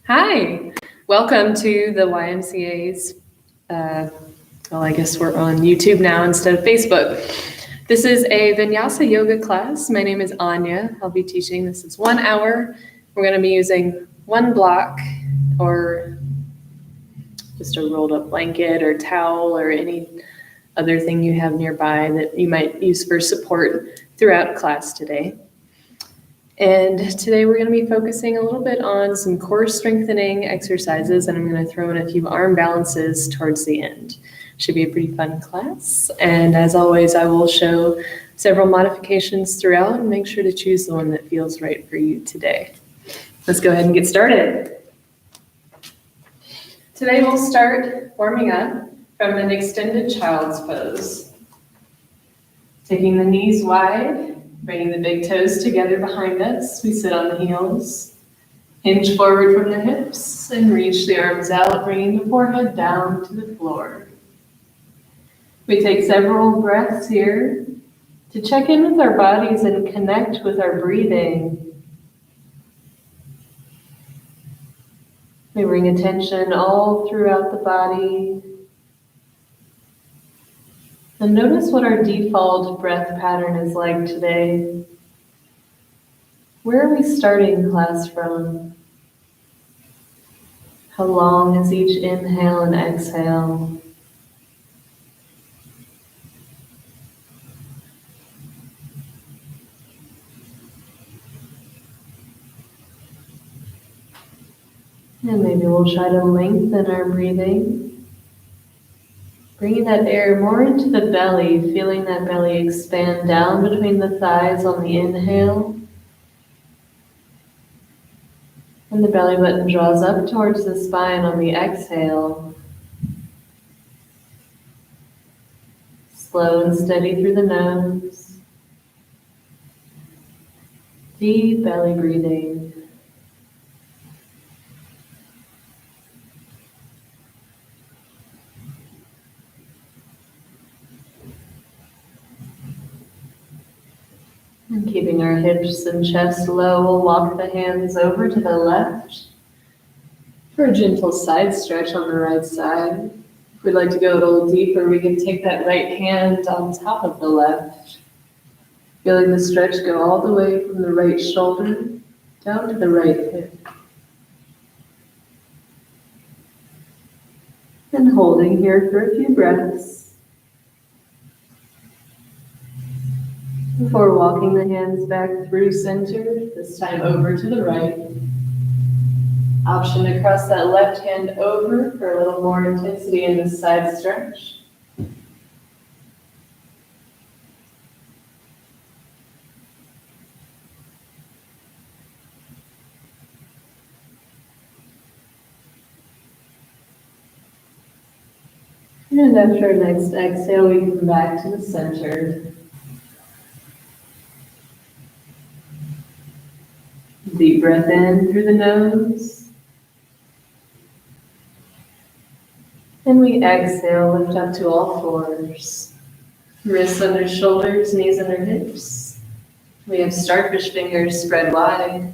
Hi, welcome to the YMCA's, I guess we're on YouTube now instead of Facebook. This is a Vinyasa Yoga class. My name is Anya. I'll be teaching. This is 1 hour. We're going to be using one block or just a rolled up blanket or towel or any other thing you have nearby that you might use for support throughout class today. And today we're going to be focusing a little bit on some core strengthening exercises, and I'm going to throw in a few arm balances towards the end. Should be a pretty fun class. And as always, I will show several modifications throughout and make sure to choose the one that feels right for you today. Let's go ahead and get started. Today we'll start warming up from an extended child's pose. Taking the knees wide. Bringing the big toes together behind us, we sit on the heels. Hinge forward from the hips and reach the arms out, bringing the forehead down to the floor. We take several breaths here to check in with our bodies and connect with our breathing. We bring attention all throughout the body. And notice what our default breath pattern is like today. Where are we starting class from? How long is each inhale and exhale? And maybe we'll try to lengthen our breathing. Bringing that air more into the belly, feeling that belly expand down between the thighs on the inhale. And the belly button draws up towards the spine on the exhale. Slow and steady through the nose. Deep belly breathing. And keeping our hips and chest low, we'll walk the hands over to the left for a gentle side stretch on the right side. If we'd like to go a little deeper, we can take that right hand on top of the left. Feeling the stretch go all the way from the right shoulder down to the right hip. And holding here for a few breaths. Before walking the hands back through center, this time over to the right. Option to cross that left hand over for a little more intensity in this side stretch. And after our next exhale, we come back to the center. Deep breath in through the nose. And we exhale, lift up to all fours. Wrists under shoulders, knees under hips. We have starfish fingers spread wide.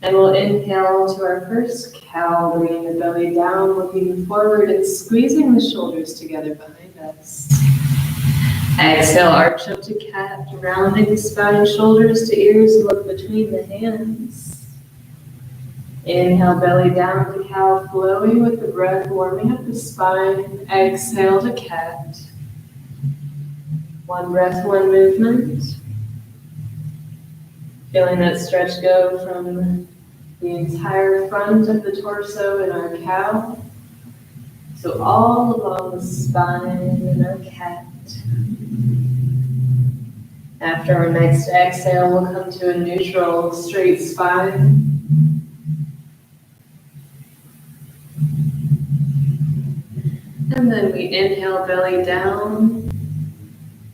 And we'll inhale to our first cow, bringing the belly down, looking forward and squeezing the shoulders together behind us. Exhale, arch up to cat, rounding the spine, shoulders to ears, look between the hands. Inhale, belly down to cow, flowing with the breath, warming up the spine. Exhale to cat. One breath, one movement. Feeling that stretch go from the entire front of the torso in our cow. So all along the spine in our cat. After our next exhale, we'll come to a neutral, straight spine. And then we inhale, belly down.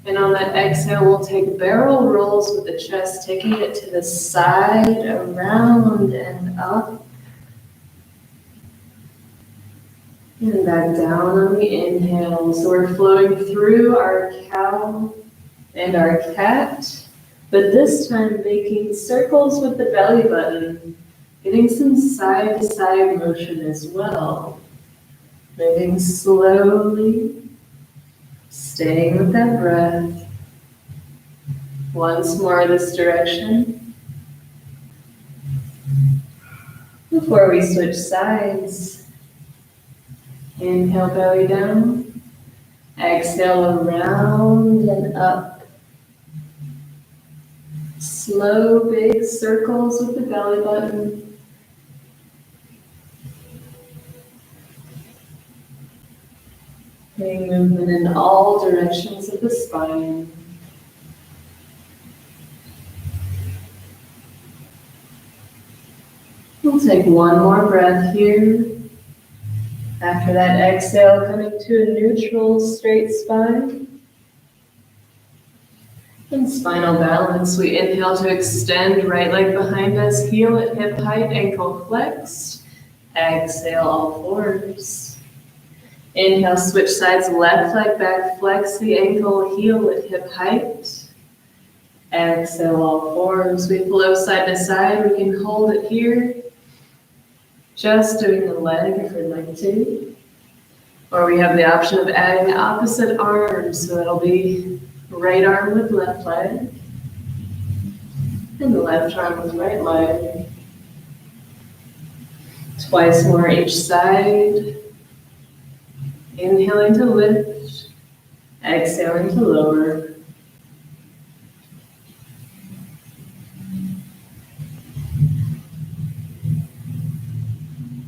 And on that exhale, we'll take barrel rolls with the chest, taking it to the side, around and up. And back down on the inhale. So we're flowing through our cow and our cat, but this time making circles with the belly button, Getting some side-to-side motion as well. Moving slowly, staying with that breath. Once more this direction. Before we switch sides, inhale, belly down. Exhale, around and up. Slow, big circles with the belly button. Getting movement in all directions of the spine. We'll take one more breath here. After that exhale, coming to a neutral straight spine. In spinal balance, we inhale to extend right leg behind us, heel at hip height, ankle flexed. Exhale, all fours. Inhale, switch sides, left leg back, flex the ankle, heel at hip height. Exhale, all fours. We flow side to side. We can hold it here. Just doing the leg if we'd like to. Or we have the option of adding the opposite arm, so it'll be right arm with left leg, and the left arm with right leg. Twice more each side. Inhaling to lift, exhaling to lower.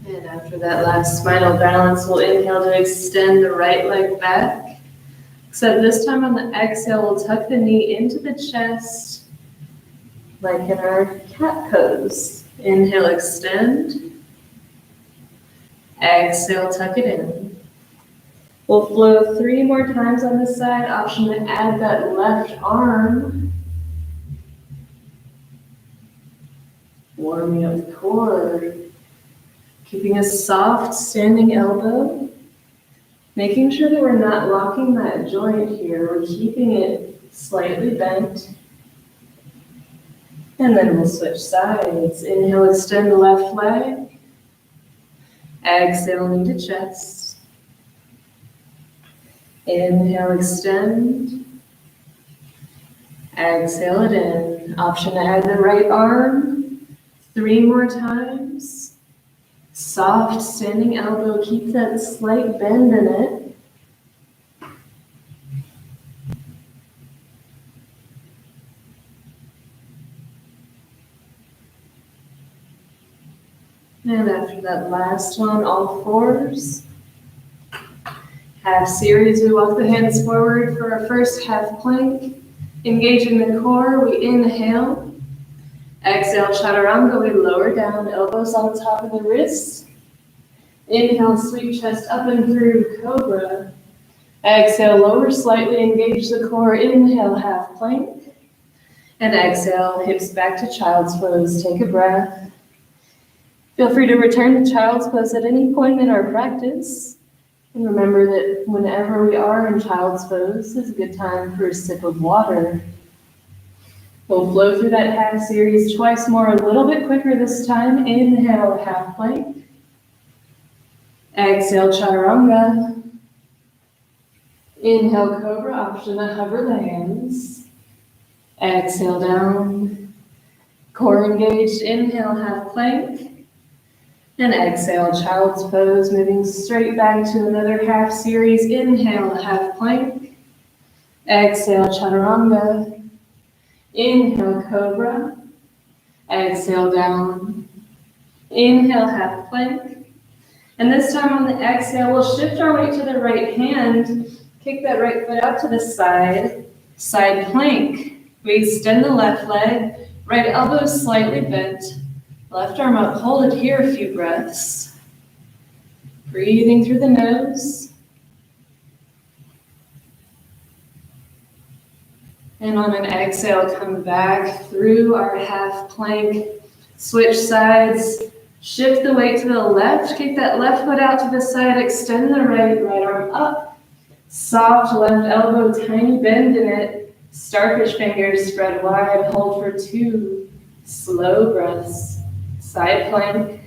And after that last spinal balance, we'll inhale to extend the right leg back. Except this time on the exhale, we'll tuck the knee into the chest, like in our cat pose. Inhale, extend. Exhale, tuck it in. We'll flow 3 more times on this side. Option to add that left arm. Warming up the core. Keeping a soft standing elbow. Making sure that we're not locking that joint here. We're keeping it slightly bent. And then we'll switch sides. Inhale, extend the left leg. Exhale, knee to chest. Inhale, extend. Exhale it in. Option to add the right arm. 3 more times. Soft standing elbow. Keep that slight bend in it. And after that last one, all fours. Half series, we walk the hands forward for our first half plank. Engaging the core, we inhale. Exhale, chaturanga, we lower down, elbows on top of the wrists. Inhale, sweep chest up and through, cobra. Exhale, lower slightly, engage the core. Inhale, half plank. And exhale, hips back to child's pose. Take a breath. Feel free to return to child's pose at any point in our practice. And remember that whenever we are in child's pose, is a good time for a sip of water. We'll flow through that half series twice more, a little bit quicker this time. Inhale, half plank. Exhale, chaturanga. Inhale, cobra, option to hover the hands. Exhale, down. Core engaged, inhale, half plank. And exhale, child's pose, moving straight back to another half series. Inhale, half plank. Exhale, chaturanga. Inhale, cobra. Exhale, down. Inhale, half plank. And this time on the exhale, we'll shift our weight to the right hand. Kick that right foot out to the side. Side plank. We extend the left leg. Right elbow slightly bent. Left arm up, hold it here a few breaths. Breathing through the nose. And on an exhale, come back through our half plank. Switch sides, shift the weight to the left, kick that left foot out to the side, extend the right arm up. Soft left elbow, tiny bend in it. Starfish fingers spread wide, hold for 2 slow breaths. side plank.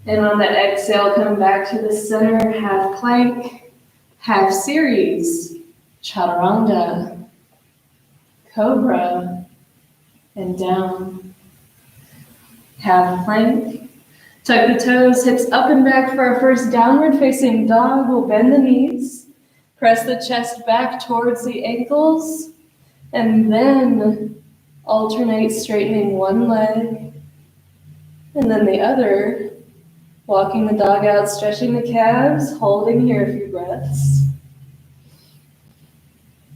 And on that exhale, come back to the center, half plank, half series, chaturanga, cobra, and down. Half plank. Tuck the toes, hips up and back for our first downward facing dog. We'll bend the knees, press the chest back towards the ankles, and then alternate straightening one leg and then the other. Walking the dog out, stretching the calves, holding here a few breaths.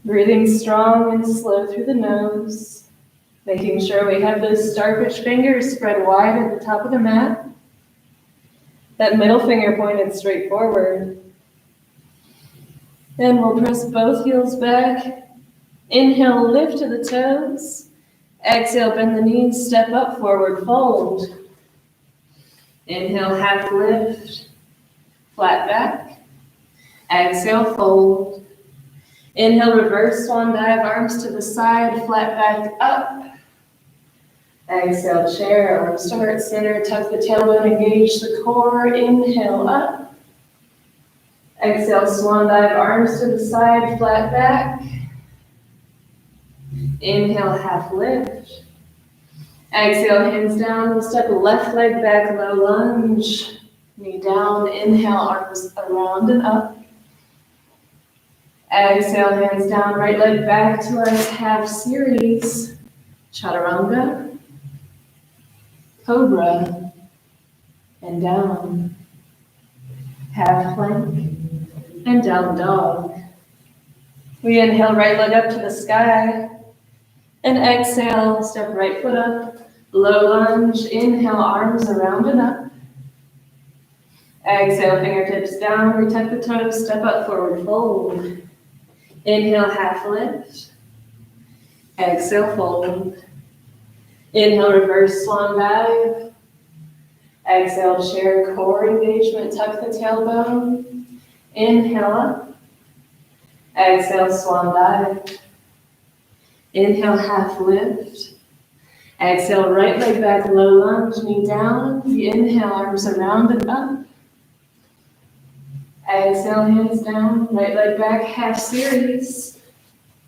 Breathing strong and slow through the nose. Making sure we have those starfish fingers spread wide at the top of the mat. That middle finger pointed straight forward. Then we'll press both heels back. Inhale, lift to the toes. Exhale, bend the knees, step up, forward fold. Inhale, half lift, flat back. Exhale, fold. Inhale, reverse swan dive, arms to the side, flat back up. Exhale, chair, arms to heart center, tuck the tailbone, engage the core. Inhale, up. Exhale, swan dive, arms to the side, flat back. Inhale, half lift. Exhale, hands down, we'll step left leg back, low lunge, knee down, inhale, arms around and up. Exhale, hands down, right leg back to our half series, chaturanga, cobra, and down. Half plank, and down dog. We inhale, right leg up to the sky. And exhale, step right foot up, low lunge, inhale, arms around and up. Exhale, fingertips down, retuck the toes, step up, forward fold. Inhale, half lift. Exhale, fold. Inhale, reverse swan dive. Exhale, chair, core engagement, tuck the tailbone. Inhale up. Exhale, swan dive. Inhale, half lift. Exhale, right leg back, low lunge, knee down. Inhale, arms around and up. Exhale, hands down, right leg back, half series.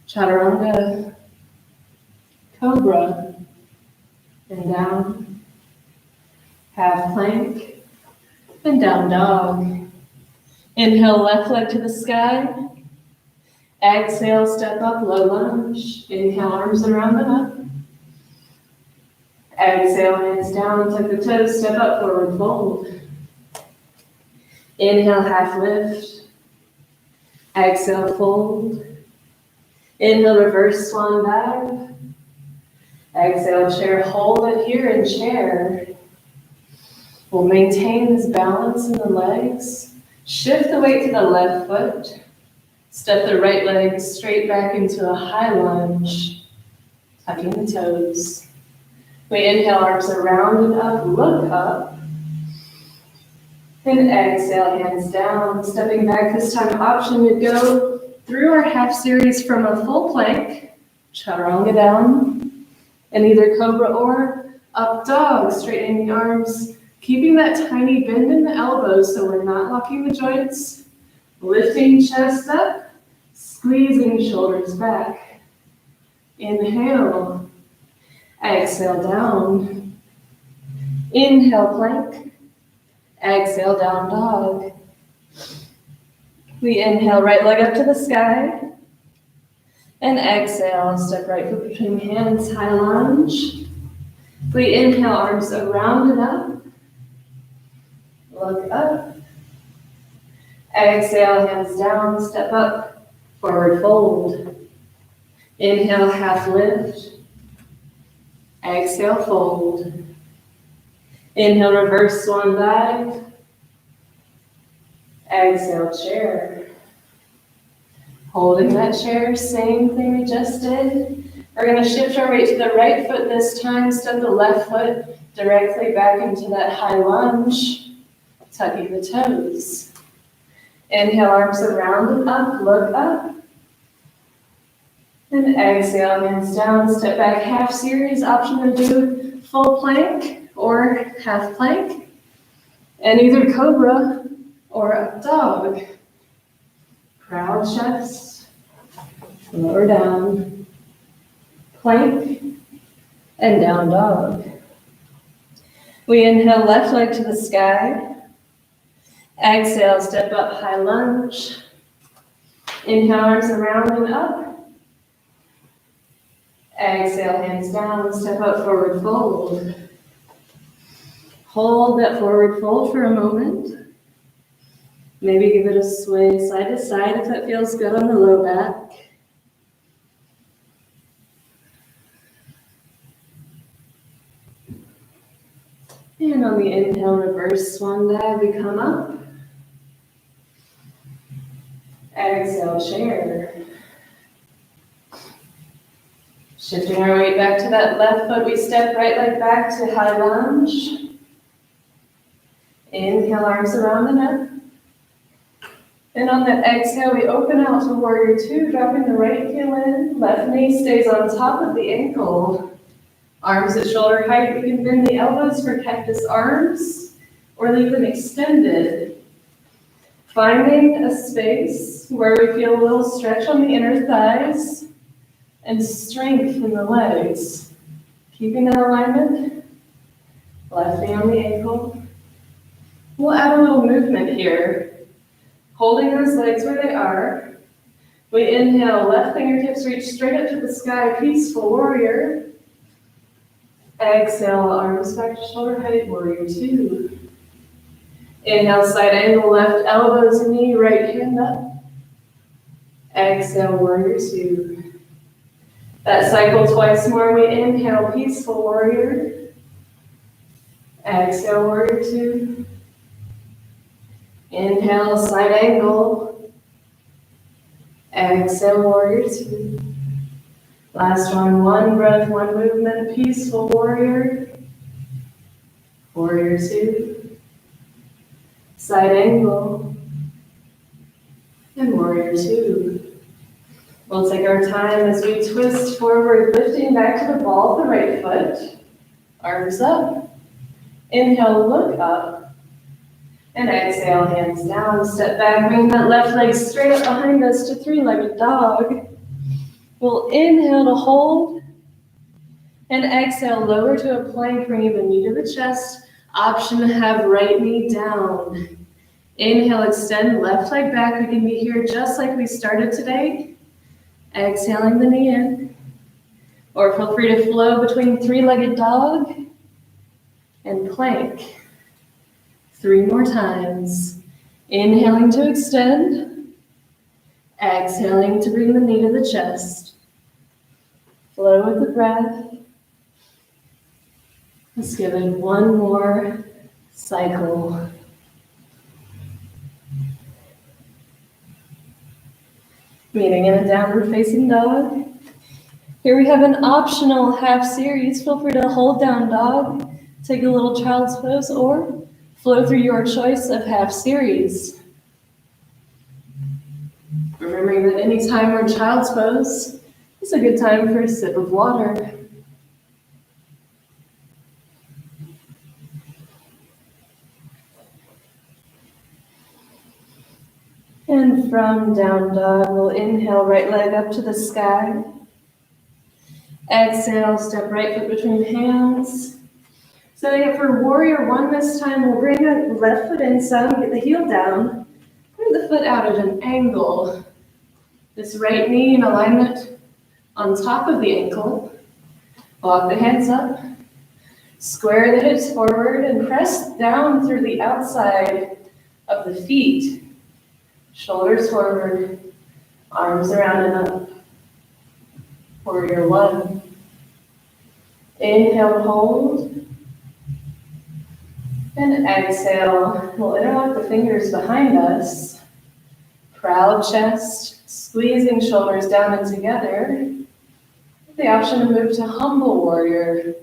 Chaturanga, cobra, and down. Half plank, and down dog. Inhale, left leg to the sky. Exhale, step up, low lunge. Inhale, arms around and up. Exhale, hands down, tuck the toes, step up, forward fold. Inhale, half lift. Exhale, fold. Inhale, reverse swan dive. Exhale, chair, hold it here in chair. We'll maintain this balance in the legs. Shift the weight to the left foot. Step the right leg straight back into a high lunge, tucking the toes. We inhale, arms around and up, look up. And exhale, hands down, stepping back. This time, option to go through our half series from a full plank, chaturanga down, and either cobra or up dog, straightening the arms, keeping that tiny bend in the elbows so we're not locking the joints. Lifting chest up, squeezing shoulders back. Inhale, exhale down. Inhale, plank. Exhale, down dog. We inhale, right leg up to the sky. And exhale, step right foot between hands, high lunge. We inhale, arms around and up. Look up. Exhale, hands down, step up, forward fold. Inhale, half lift. Exhale, fold. Inhale, reverse swan dive. Exhale, chair. Holding that chair, same thing we just did. We're going to shift our weight to the right foot this time, step the left foot directly back into that high lunge, tucking the toes. Inhale, arms around and up, look up. And exhale, hands down, step back, half series. Option to do full plank or half plank. And either cobra or up dog. Proud chest, lower down, plank, and down dog. We inhale, left leg to the sky. Exhale, step up, high lunge. Inhale, arms around and up. Exhale, hands down, step up, forward fold. Hold that forward fold for a moment. Maybe give it a sway side to side if that feels good on the low back. And on the inhale, reverse swan dive, we come up. Exhale, chair. Shifting our weight back to that left foot, we step right leg back to high lunge. Inhale, arms around the neck. And on that exhale, we open out to warrior two, dropping the right heel in. Left knee stays on top of the ankle. Arms at shoulder height. We can bend the elbows for cactus arms or leave them extended. Finding a space where we feel a little stretch on the inner thighs and strength in the legs. Keeping that alignment. Left knee on the ankle. We'll add a little movement here. Holding those legs where they are. We inhale, left fingertips reach straight up to the sky, peaceful warrior. Exhale, arms back to shoulder height, warrior two. Inhale, side angle, left elbows, knee, right hand up. Exhale, warrior two. That cycle twice more. We inhale, peaceful warrior. Exhale, warrior two. Inhale, side angle. Exhale, warrior two. Last one breath, one movement, peaceful warrior. Warrior two. Side angle. And warrior two. We'll take our time as we twist forward, lifting back to the ball of the right foot. Arms up. Inhale, look up. And exhale, hands down. Step back, bring that left leg straight up behind us to three-legged dog. We'll inhale to hold. And exhale, lower to a plank, bringing the knee to the chest. Option to have right knee down. Inhale, extend left leg back. We can be here just like we started today. Exhaling the knee in. Or feel free to flow between three-legged dog and plank. 3 more times. Inhaling to extend. Exhaling to bring the knee to the chest. Flow with the breath. Let's give it one more cycle. Meeting in a downward facing dog. Here we have an optional half series. Feel free to hold down dog, take a little child's pose, or flow through your choice of half series. Remembering that any time we're child's pose is a good time for a sip of water. And from down dog, we'll inhale, right leg up to the sky. Exhale, step right foot between hands. Setting up for warrior one this time, we'll bring the left foot inside, get the heel down. Bring the foot out at an angle. This right knee in alignment on top of the ankle. Walk the hands up. Square the hips forward and press down through the outside of the feet. Shoulders forward, arms around and up. Warrior one. Inhale, hold. And exhale, we'll interlock the fingers behind us. Proud chest, squeezing shoulders down and together. The option to move to humble warrior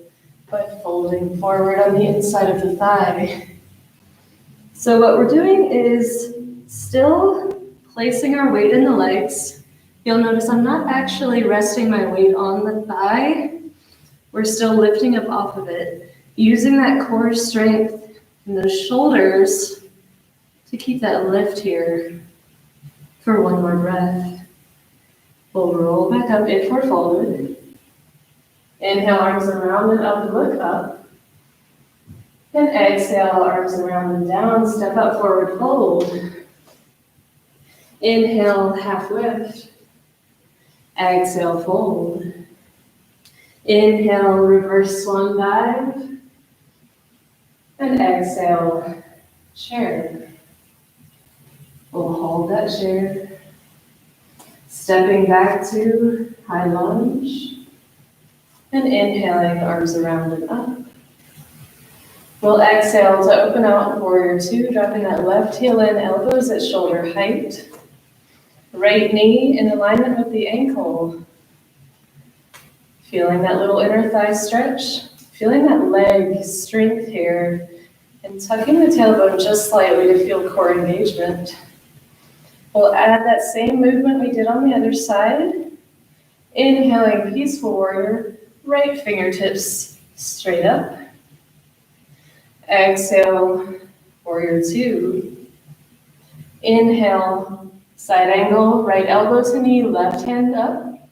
by folding forward on the inside of the thigh. So what we're doing is still placing our weight in the legs, You'll notice I'm not actually resting my weight on the thigh. We're still lifting up off of it, using that core strength in those shoulders to keep that lift here for one more breath. We'll roll back up if we're folded. Inhale, arms around and up, look up. And exhale, arms around and down, step up, forward fold. Inhale, half lift. Exhale, fold. Inhale, reverse swan dive. And exhale, chair. We'll hold that chair. Stepping back to high lunge. And inhaling, arms around and up. We'll exhale to open out warrior two, dropping that left heel in, elbows at shoulder height. Right knee in alignment with the ankle. Feeling that little inner thigh stretch. Feeling that leg strength here. And tucking the tailbone just slightly to feel core engagement. We'll add that same movement we did on the other side. Inhaling, peaceful warrior. Right fingertips straight up. Exhale, warrior two. Inhale, side angle, right elbow to knee, left hand up.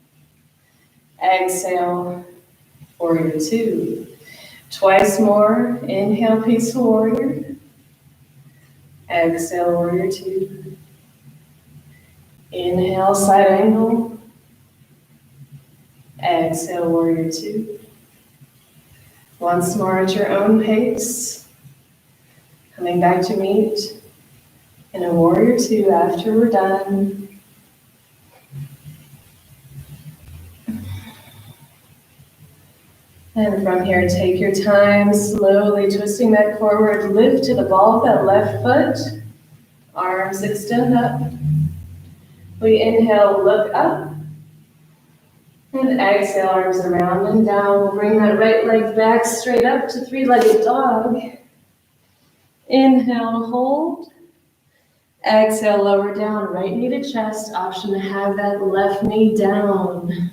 Exhale, warrior two. Twice more. Inhale, peaceful warrior. Exhale, warrior two. Inhale, side angle. Exhale, warrior two. Once more at your own pace. Coming back to meet in a warrior two after we're done. And from here, take your time, slowly twisting back forward, lift to the ball of that left foot. Arms extend up. We inhale, look up. And exhale, arms around and down. We'll bring that right leg back straight up to three-legged dog. Inhale, hold. Exhale, lower down, right knee to chest. Option to have that left knee down.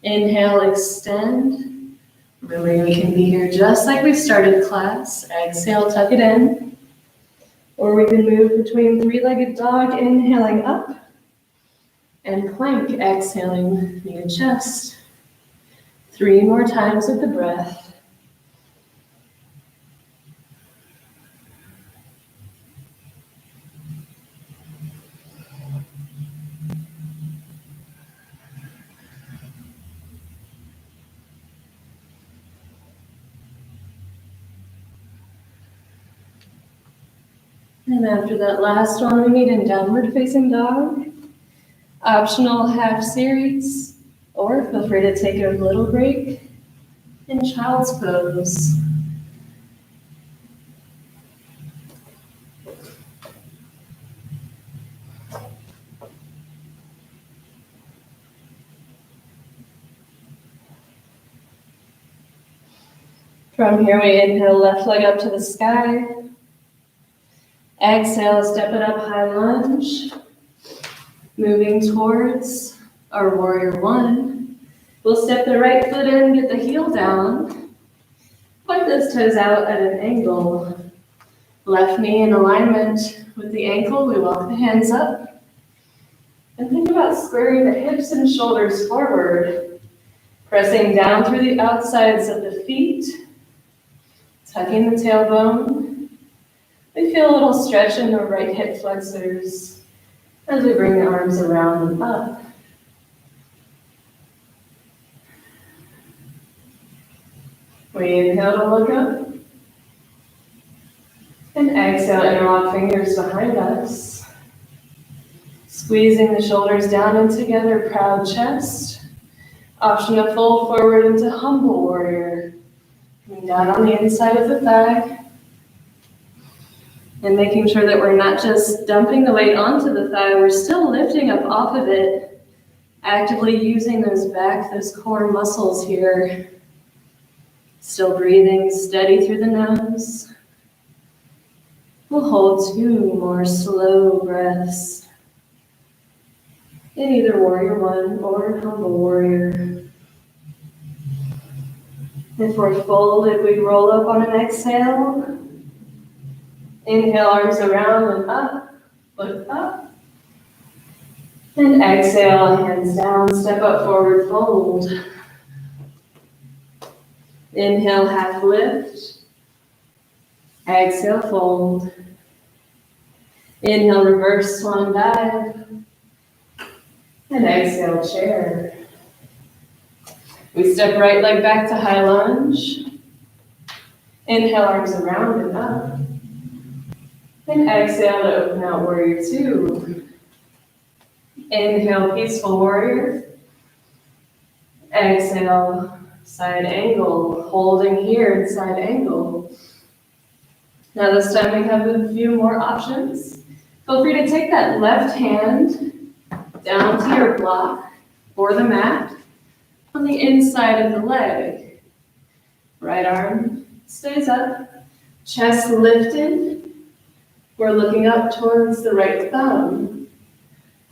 Inhale, extend. Really, we can be here just like we started class. Exhale, tuck it in. Or we can move between three-legged dog, inhaling up. And plank, exhaling, knee to chest. 3 more times with the breath. And after that last one, we meet in downward facing dog. Optional half series, or feel free to take a little break in child's pose. From here, we inhale, left leg up to the sky. Exhale, step it up, high lunge. Moving towards our warrior one. We'll step the right foot in, get the heel down. Point those toes out at an angle. Left knee in alignment with the ankle. We walk the hands up. And think about squaring the hips and shoulders forward. Pressing down through the outsides of the feet. Tucking the tailbone. We feel a little stretch in the right hip flexors as we bring the arms around and up. We inhale to look up. And exhale, interlock fingers behind us. Squeezing the shoulders down and together, proud chest. Option to fold forward into humble warrior. Coming down on the inside of the thigh. And making sure that we're not just dumping the weight onto the thigh, we're still lifting up off of it, actively using those core muscles here. Still breathing steady through the nose. We'll hold 2 more slow breaths. in either warrior one or humble warrior. If we're folded, we roll up on an exhale. Inhale, arms around and up, look up. And exhale, hands down, step up, forward fold. Inhale, half lift. Exhale, fold. Inhale, reverse swan dive. And exhale, chair. We step right leg back to high lunge. Inhale, arms around and up. And exhale to open out warrior two. Inhale, peaceful warrior. Exhale, side angle. Holding here in side angle. Now this time we have a few more options. Feel free to take that left hand down to your block or the mat on the inside of the leg. Right arm stays up, chest lifted. We're looking up towards the right thumb.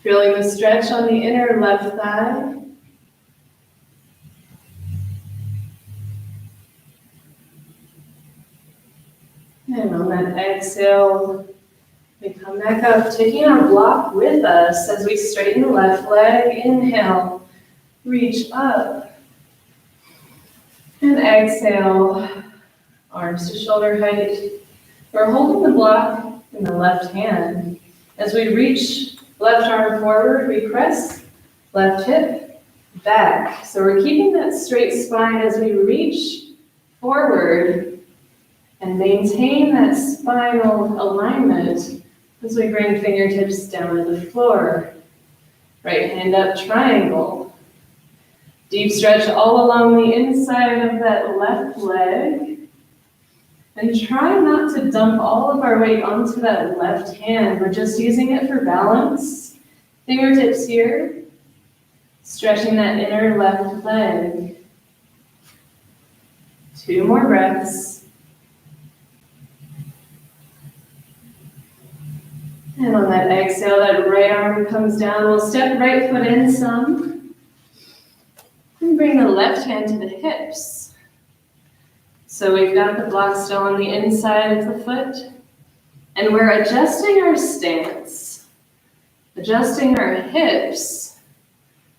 Feeling the stretch on the inner left thigh. And on that exhale, we come back up, taking our block with us as we straighten the left leg. Inhale, reach up. And exhale, arms to shoulder height. We're holding the block in the left hand. As we reach left arm forward, we press left hip back. So we're keeping that straight spine as we reach forward and maintain that spinal alignment as we bring fingertips down to the floor. Right hand up, triangle. Deep stretch all along the inside of that left leg. And try not to dump all of our weight onto that left hand. We're just using it for balance. Fingertips here. Stretching that inner left leg. 2 more breaths. And on that exhale, that right arm comes down. We'll step right foot in some. And bring the left hand to the hips. So we've got the block still on the inside of the foot. And we're adjusting our stance. Adjusting our hips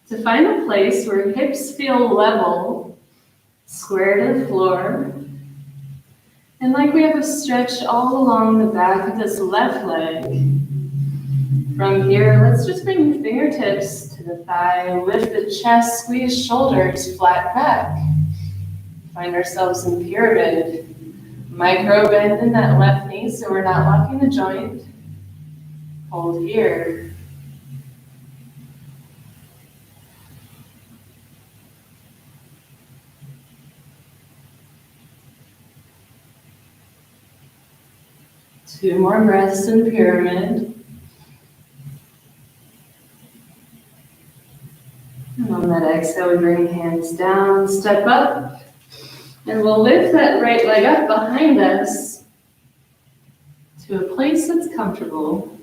to find a place where hips feel level, square to the floor. And like we have a stretch all along the back of this left leg. From here, let's just bring the fingertips to the thigh, lift the chest, squeeze shoulders, flat back. Find ourselves in pyramid. Micro bend in that left knee so we're not locking the joint. Hold here. Two more breaths in pyramid. And on that exhale, we bring hands down, step up. And we'll lift that right leg up behind us to a place that's comfortable.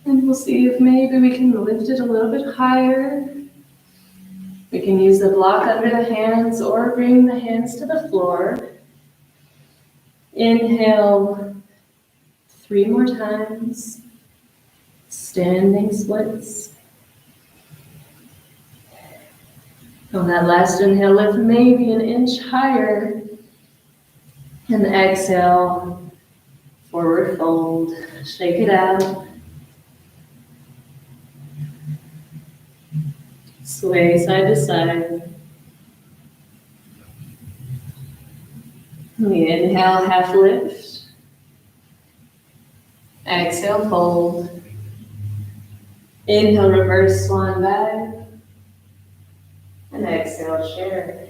And we'll see if maybe we can lift it a little bit higher. We can use the block under the hands or bring the hands to the floor. Inhale 3 more times. Standing splits. On that last inhale, lift maybe an inch higher. And exhale, forward fold. Shake it out. Sway side to side. We inhale, half lift. Exhale, fold. Inhale, reverse swan dive. And exhale, chair.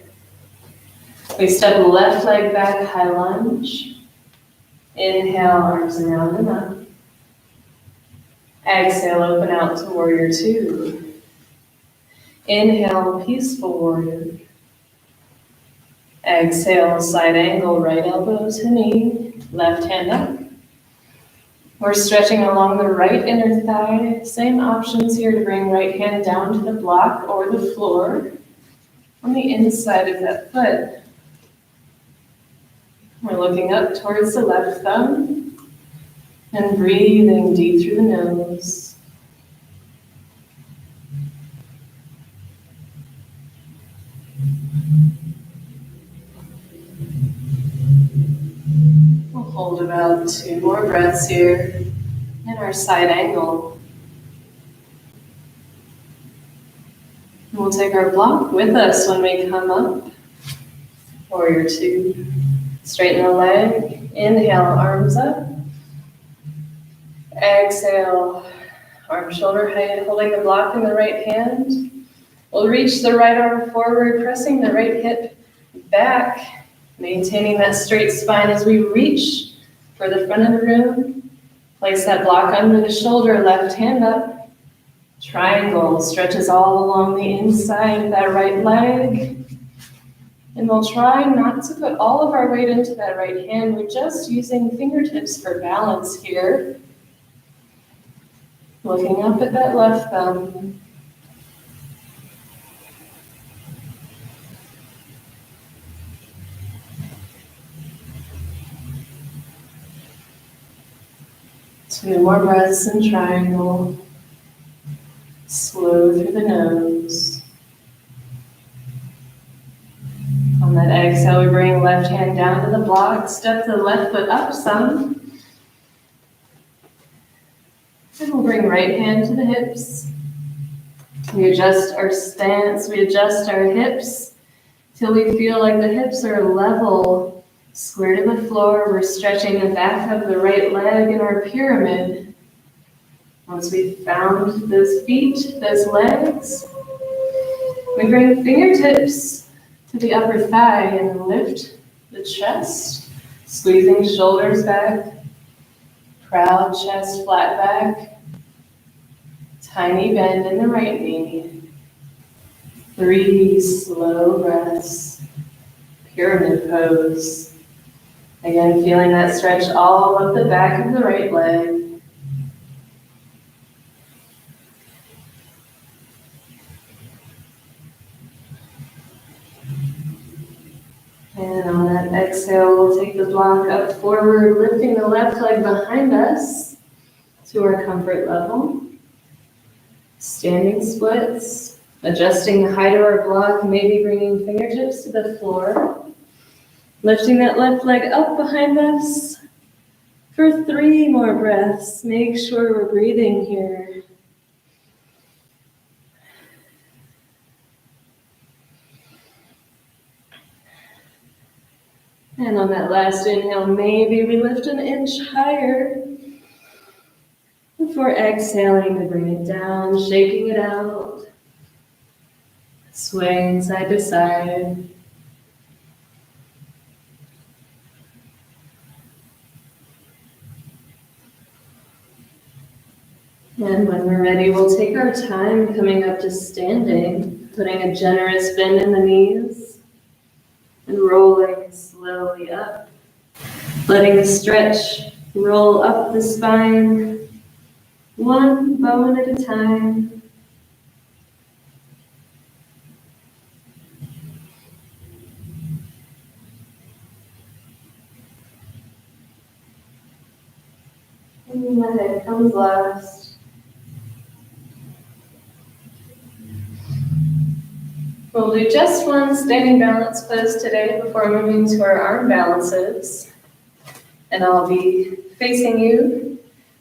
We step left leg back, high lunge. Inhale, arms around and up. Exhale, open out to warrior two. Inhale, peaceful warrior. Exhale, side angle, right elbow to knee, left hand up. We're stretching along the right inner thigh. Same options here to bring right hand down to the block or the floor on the inside of that foot. We're looking up towards the left thumb and breathing deep through the nose. We'll hold about 2 more breaths here in our side angle. We'll take our block with us when we come up. Warrior 2. Straighten the leg. Inhale, arms up. Exhale, arm shoulder height, holding the block in the right hand. We'll reach the right arm forward, pressing the right hip back, maintaining that straight spine as we reach for the front of the room. Place that block under the shoulder, left hand up. Triangle stretches all along the inside of that right leg. And we'll try not to put all of our weight into that right hand. We're just using fingertips for balance here. Looking up at that left thumb. Two more breaths in triangle. Slow through the nose. On that exhale, we bring left hand down to the block. Step the left foot up some. And we'll bring right hand to the hips. We adjust our stance, we adjust our hips till we feel like the hips are level, square to the floor. We're stretching the back of the right leg in our pyramid. Once we've found those feet, those legs, we bring fingertips to the upper thigh and lift the chest, squeezing shoulders back. Proud chest, flat back. Tiny bend in the right knee. 3 slow breaths. Pyramid pose. Again, feeling that stretch all up the back of the right leg. And on that exhale, we'll take the block up forward, lifting the left leg behind us to our comfort level. Standing splits, adjusting the height of our block, maybe bringing fingertips to the floor. Lifting that left leg up behind us for 3 more breaths. Make sure we're breathing here. And on that last inhale, maybe we lift an inch higher. Before exhaling to bring it down, shaking it out. Swaying side to side. And when we're ready, we'll take our time coming up to standing, putting a generous bend in the knees, and rolling slowly up. Letting the stretch roll up the spine, 1 bone at a time. And the head comes last. We'll do just 1 standing balance pose today before moving to our arm balances. And I'll be facing you,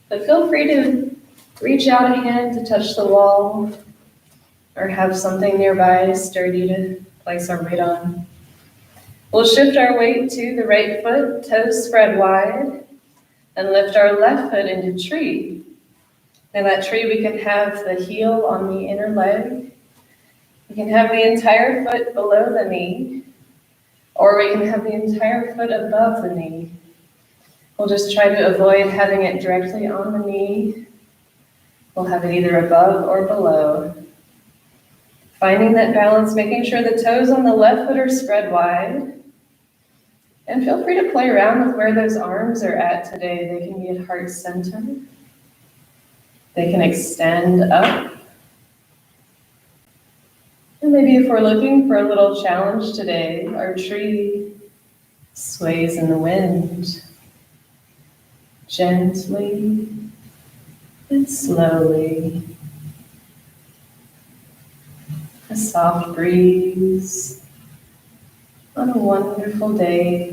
but feel free to reach out a hand to touch the wall or have something nearby sturdy to place our weight on. We'll shift our weight to the right foot, toes spread wide, and lift our left foot into tree. In that tree, we can have the heel on the inner leg. We can have the entire foot below the knee, or we can have the entire foot above the knee. We'll just try to avoid having it directly on the knee. We'll have it either above or below. Finding that balance, making sure the toes on the left foot are spread wide. And feel free to play around with where those arms are at today. They can be at heart center. They can extend up. And maybe if we're looking for a little challenge today, our tree sways in the wind, gently and slowly. A soft breeze on a wonderful day.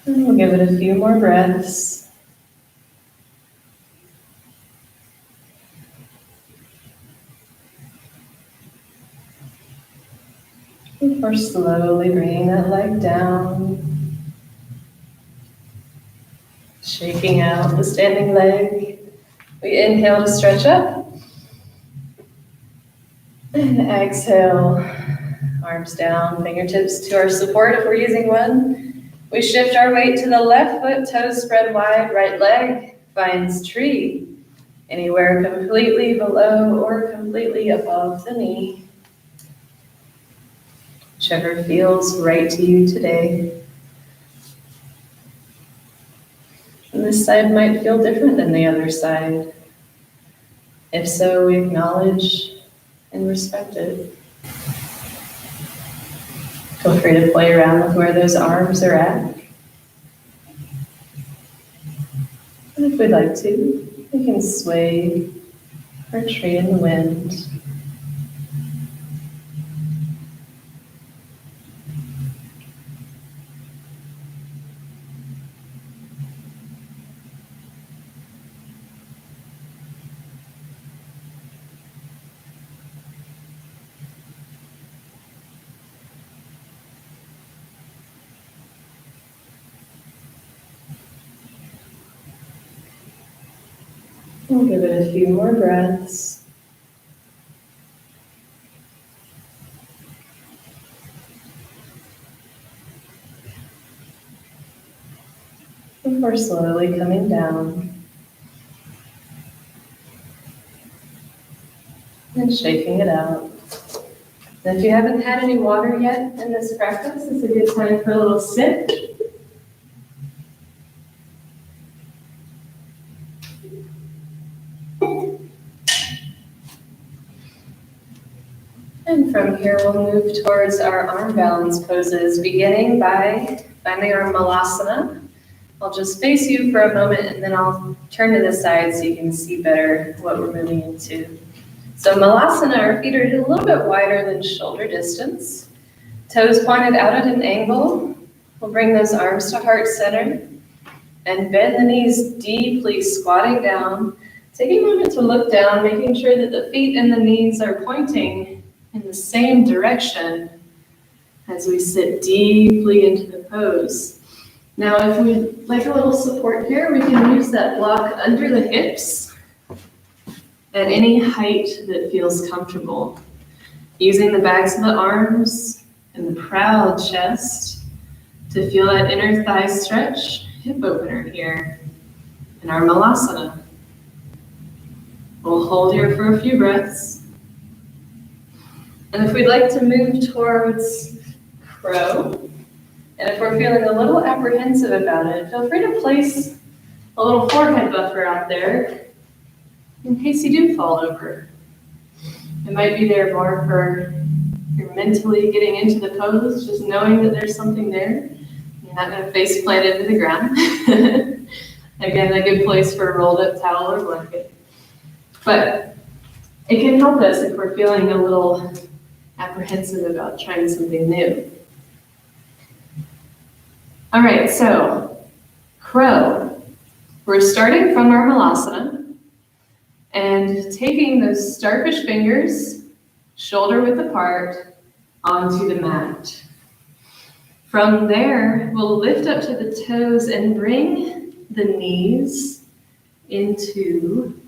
And we'll give it a few more breaths. Before slowly bringing that leg down, shaking out the standing leg. We inhale to stretch up. And exhale, arms down, fingertips to our support if we're using one. We shift our weight to the left foot, toes spread wide, right leg finds tree. Anywhere completely below or completely above the knee. Whichever feels right to you today. And this side might feel different than the other side. If so, we acknowledge and respect it. Feel free to play around with where those arms are at. And if we'd like to, we can sway our tree in the wind. We'll give it a few more breaths. Before slowly coming down and shaking it out. And if you haven't had any water yet in this practice, it's a good time for a little sip. And from here, we'll move towards our arm balance poses, beginning by finding our Malasana. I'll just face you for a moment, and then I'll turn to the side so you can see better what we're moving into. So Malasana, our feet are a little bit wider than shoulder distance. Toes pointed out at an angle. We'll bring those arms to heart center and bend the knees deeply, squatting down. Taking a moment to look down, making sure that the feet and the knees are pointing in the same direction as we sit deeply into the pose. Now, if we'd like a little support here, we can use that block under the hips at any height that feels comfortable. Using the backs of the arms and the proud chest to feel that inner thigh stretch, hip opener here in our Malasana. We'll hold here for a few breaths. And if we'd like to move towards crow, and if we're feeling a little apprehensive about it, feel free to place a little forehead buffer out there in case you do fall over. It might be there more for you're mentally getting into the pose, just knowing that there's something there. You're not going to face plant into the ground. Again, a good place for a rolled up towel or blanket. But it can help us if we're feeling a little apprehensive about trying something new. All right, so crow. We're starting from our Malasana and taking those starfish fingers, shoulder width apart, onto the mat. From there, we'll lift up to the toes and bring the knees into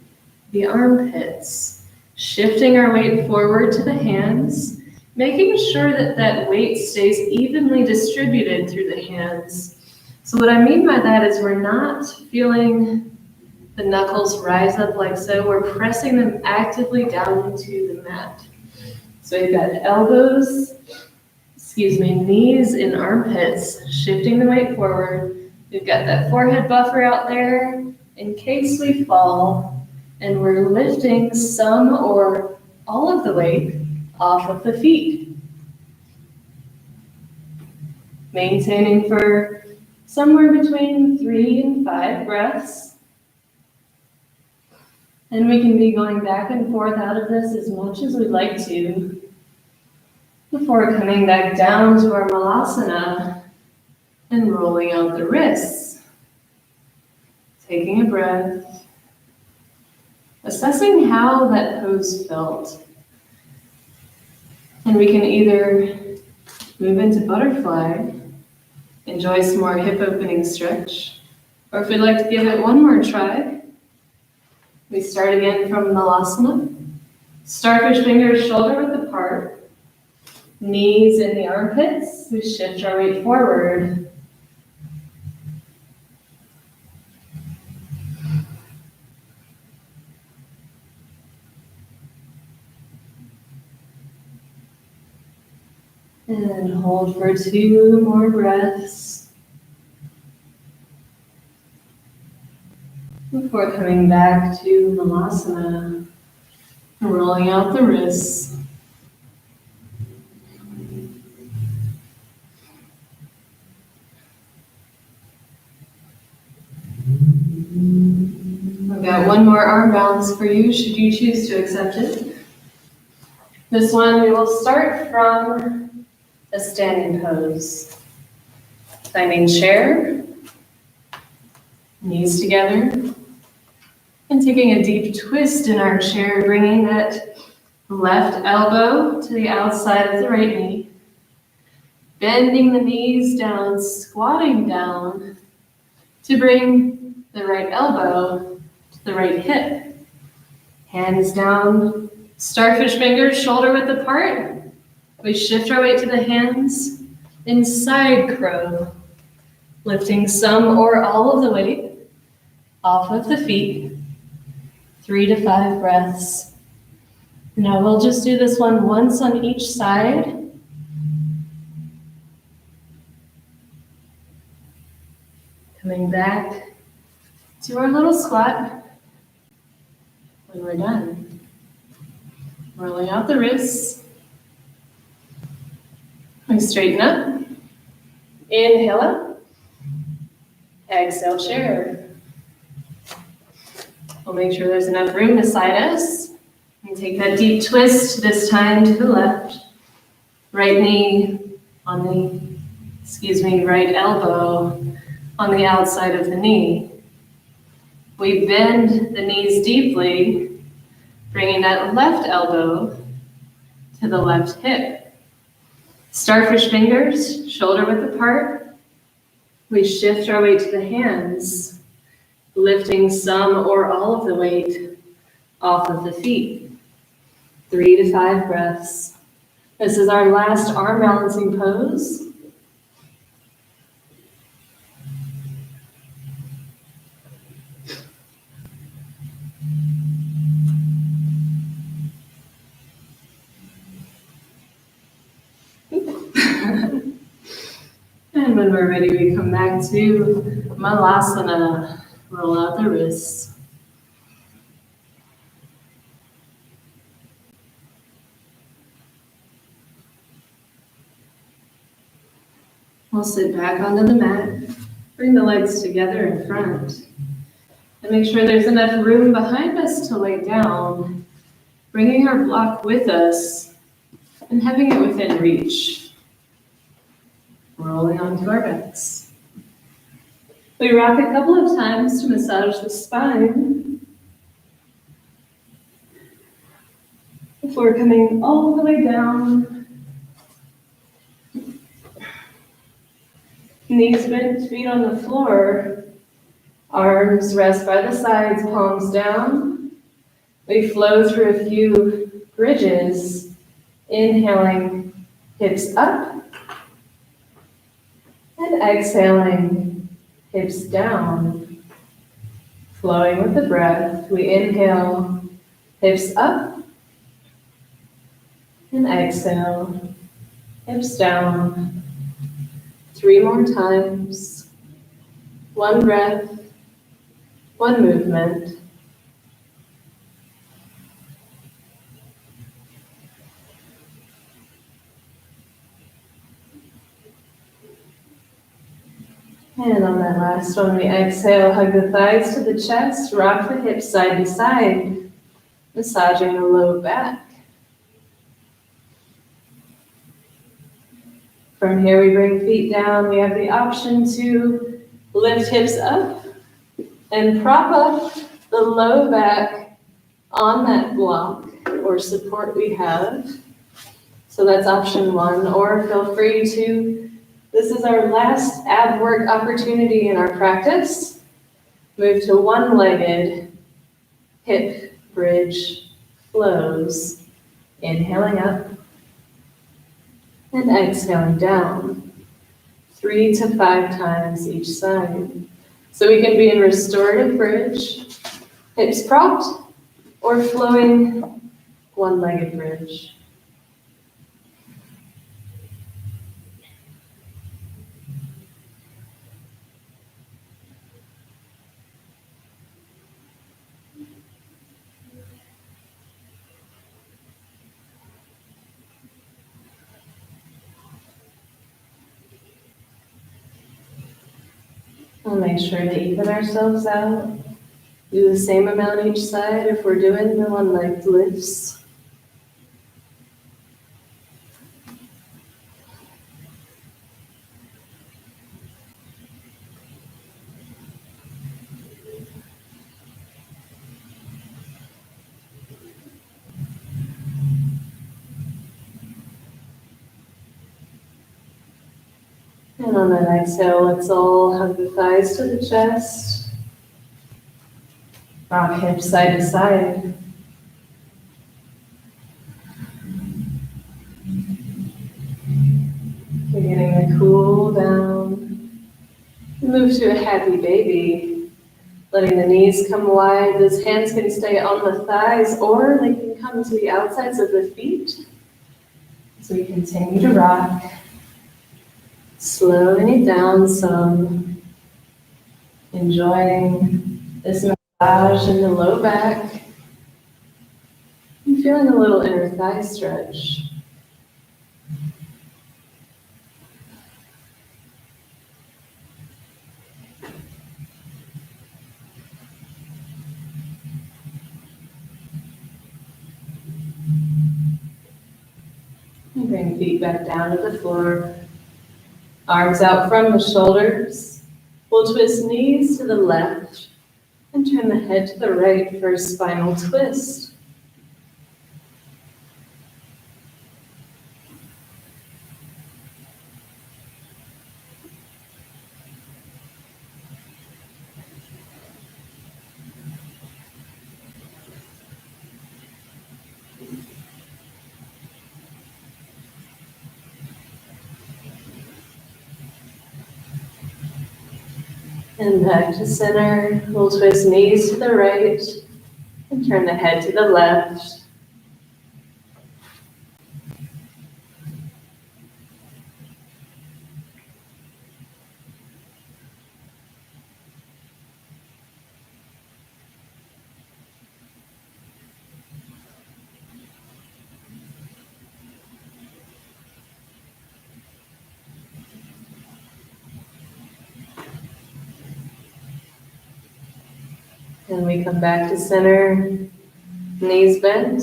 the armpits, shifting our weight forward to the hands, making sure that that weight stays evenly distributed through the hands So what I mean by that is we're not feeling the knuckles rise up like so. We're pressing them actively down into the mat. So we've got knees in armpits, shifting the weight forward. We've got that forehead buffer out there in case we fall, and we're lifting some or all of the weight off of the feet. Maintaining for somewhere between 3 and 5 breaths. And we can be going back and forth out of this as much as we'd like to before coming back down to our Malasana and rolling out the wrists. Taking a breath. Assessing how that pose felt. And we can either move into butterfly, enjoy some more hip opening stretch, or if we'd like to give it one more try, we start again from Malasana. Starfish fingers shoulder width apart. Knees in the armpits, we shift our weight forward. And hold for 2 more breaths before coming back to Malasana, rolling out the wrists. I've got one more arm balance for you, should you choose to accept it. This one, we will start from a standing pose. Finding chair, knees together, and taking a deep twist in our chair, bringing that left elbow to the outside of the right knee. Bending the knees down, squatting down to bring the right elbow to the right hip. Hands down, starfish fingers, shoulder width apart. We shift our weight to the hands in side crow, lifting some or all of the weight off of the feet. 3 to 5 breaths. Now we'll just do this one once on each side. Coming back to our little squat when we're done. Rolling out the wrists. We straighten up. Inhale up. Exhale, chair. We'll make sure there's enough room beside us. And take that deep twist, this time to the left. Right knee on the, right elbow on the outside of the knee. We bend the knees deeply, bringing that left elbow to the left hip. Starfish fingers, shoulder width apart. We shift our weight to the hands, lifting some or all of the weight off of the feet. 3 to 5 breaths. This is our last arm balancing pose. And when we're ready, we come back to Malasana. Roll out the wrists. We'll sit back onto the mat. Bring the legs together in front. And make sure there's enough room behind us to lay down. Bringing our block with us and having it within reach. Rolling onto our backs. We rock a couple of times to massage the spine before coming all the way down. Knees bent, feet on the floor. Arms rest by the sides, palms down. We flow through a few bridges, inhaling hips up and exhaling hips down, flowing with the breath. We inhale, hips up, and exhale, hips down. 3 more times. 1 breath, 1 movement. And on that last one, we exhale, hug the thighs to the chest, rock the hips side to side, massaging the low back. From here, we bring feet down. We have the option to lift hips up and prop up the low back on that block or support we have. So that's option 1, or feel free to, this is our last ab work opportunity in our practice. Move to one-legged hip bridge flows. Inhaling up and exhaling down. 3 to 5 times each side. So we can be in restorative bridge, hips propped, or flowing one-legged bridge. We'll make sure to even ourselves out. Do the same amount each side if we're doing the one-legged lifts. And on that exhale, let's all hug the thighs to the chest. Rock hips side to side. Beginning to cool down. Move to a happy baby. Letting the knees come wide. Those hands can stay on the thighs or they can come to the outsides of the feet. So we continue to rock. Slowing it down some. Enjoying this massage in the low back. And feeling a little inner thigh stretch. And bring feet back down to the floor. Arms out from the shoulders. We'll twist knees to the left and turn the head to the right for a spinal twist. And back to center. We'll twist knees to the right and turn the head to the left. And we come back to center, knees bent.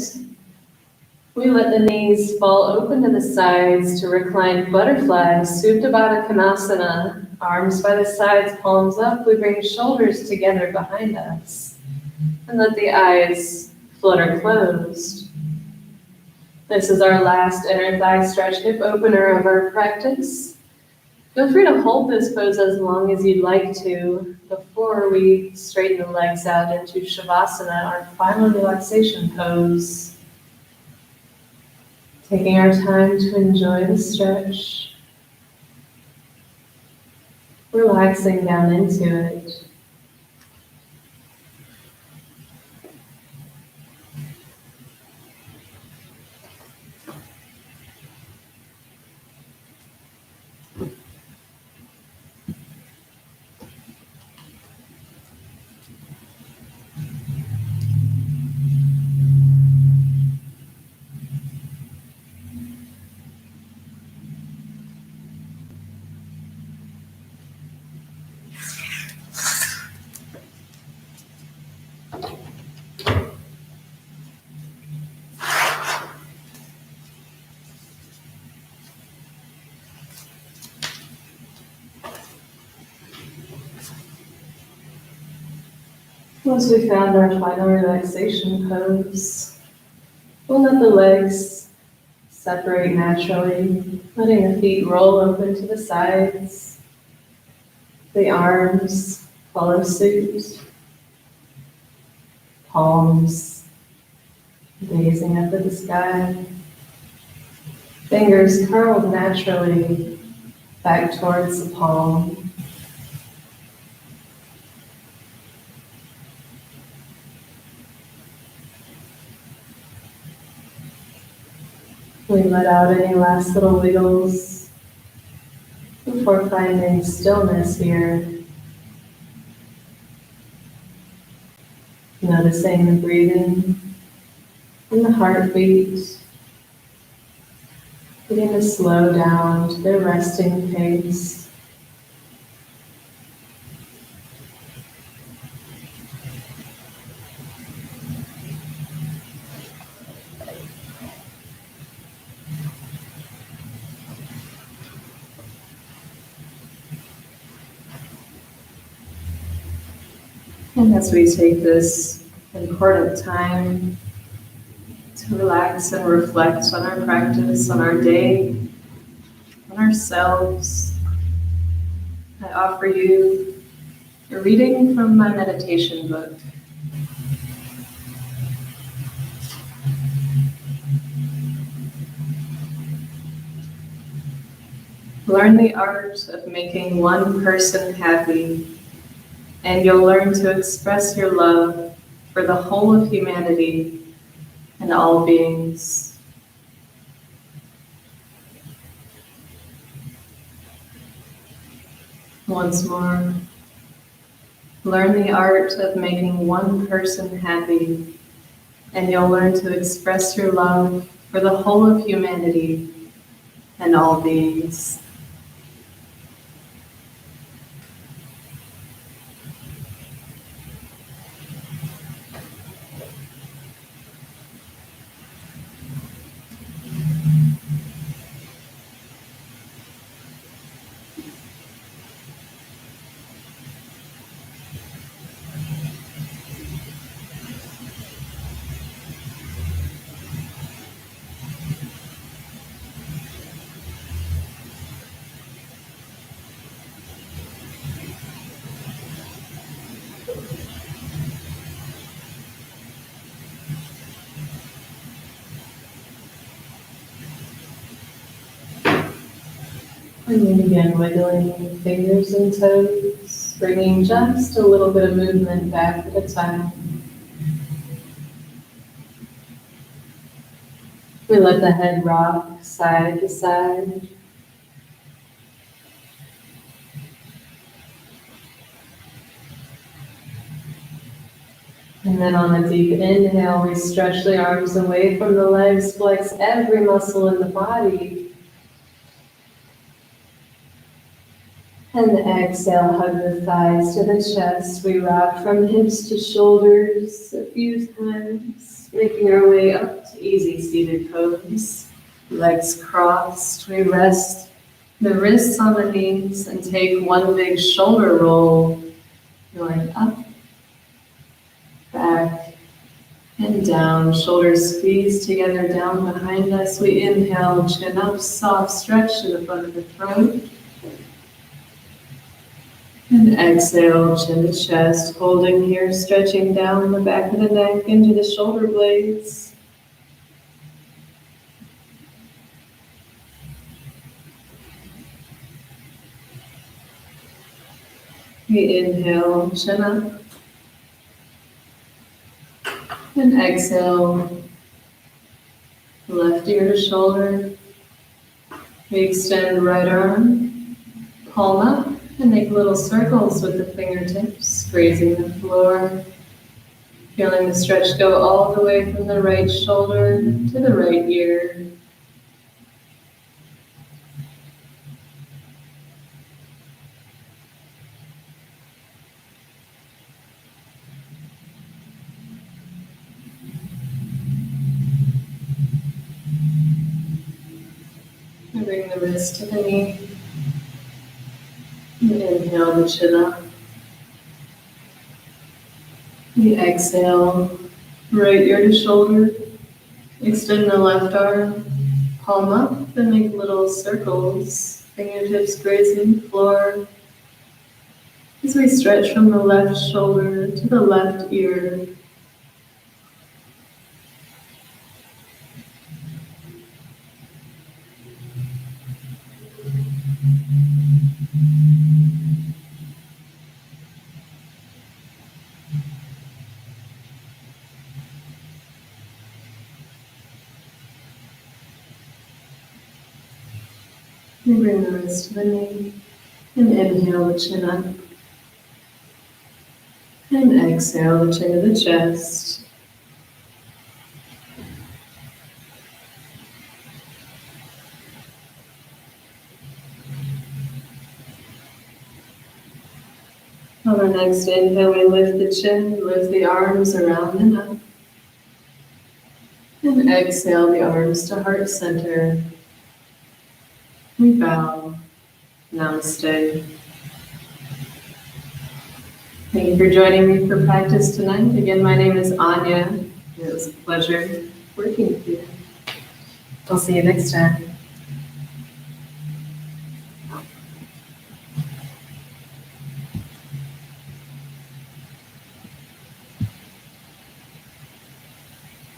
We let the knees fall open to the sides to reclined butterfly, Supta Baddha Konasana. Arms by the sides, palms up. We bring shoulders together behind us. And let the eyes flutter closed. This is our last inner thigh stretch hip opener of our practice. Feel free to hold this pose as long as you'd like to before we straighten the legs out into Shavasana, our final relaxation pose. Taking our time to enjoy the stretch. relaxing down into it. Once we found our final relaxation pose, we'll let the legs separate naturally, letting the feet roll open to the sides, the arms follow suit, palms gazing up at the sky, fingers curled naturally back towards the palm. We let out any last little wiggles before finding stillness here. Noticing the breathing and the heartbeat, beginning to slow down to their resting pace. And as we take this important time to relax and reflect on our practice, on our day, on ourselves, I offer you a reading from my meditation book. Learn the art of making one person happy, and you'll learn to express your love for the whole of humanity and all beings. Once more, learn the art of making one person happy, and you'll learn to express your love for the whole of humanity and all beings. And then again, wiggling fingers and toes, bringing just a little bit of movement back at a time. We let the head rock side to side. And then on a deep inhale, we stretch the arms away from the legs, flex every muscle in the body. And exhale, hug the thighs to the chest. We rock from hips to shoulders a few times, making our way up to easy seated pose. Legs crossed, we rest the wrists on the knees and take one big shoulder roll, going up, back, and down. Shoulders squeeze together down behind us. We inhale, chin up, soft stretch to the front of the throat. And exhale, chin to chest, holding here, stretching down the back of the neck into the shoulder blades. We inhale, chin up. And exhale, left ear to shoulder. We extend right arm, palm up, and make little circles with the fingertips, grazing the floor. Feeling the stretch go all the way from the right shoulder to the right ear. And bring the wrist to the knee. And inhale the chin up. We exhale, right ear to shoulder. Extend the left arm, palm up, and make little circles, fingertips grazing the floor. As we stretch from the left shoulder to the left ear. We bring the wrist to the knee and inhale the chin up. And exhale the chin to the chest. On our next inhale, we lift the chin, lift the arms around and up. And exhale the arms to heart center. We bow. Namaste. Thank you for joining me for practice tonight. Again, my name is Anya. It was a pleasure working with you. I'll see you next time.